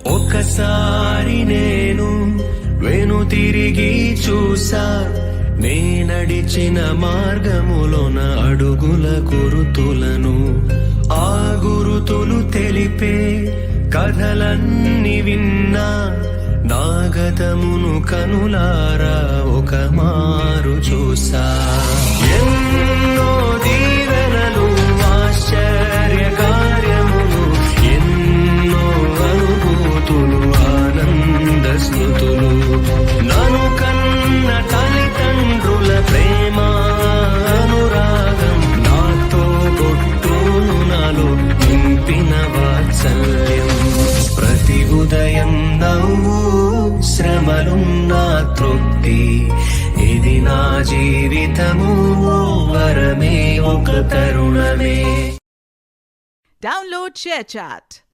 ఒకసారి నేను వెనుతిరిగి చూసా, నే నడిచిన మార్గములోన అడుగుల గురుతులను. ఆ గురుతులు తెలిపే కథలన్నీ విన్నా, నా గతమును కనులారా ఒక మారు చూసా. ఎన్నో దీవెనలు, ఆశ్చర్య కార్యములు, ఎన్నో అనుభూతులు, ఆనంద స్మృతులు, నన్ను కన్న తల్లిదండ్రుల ప్రేమ అనురాగం, నాతో కొట్టును నాలో నింపిన వాత్సల్యం. ప్రతి ఉదయం నవ్వు, శ్రమలున్నా తృప్తి, ఇది నా జీవితము వరమే, ఒక తరుణమే. Download ShareChat.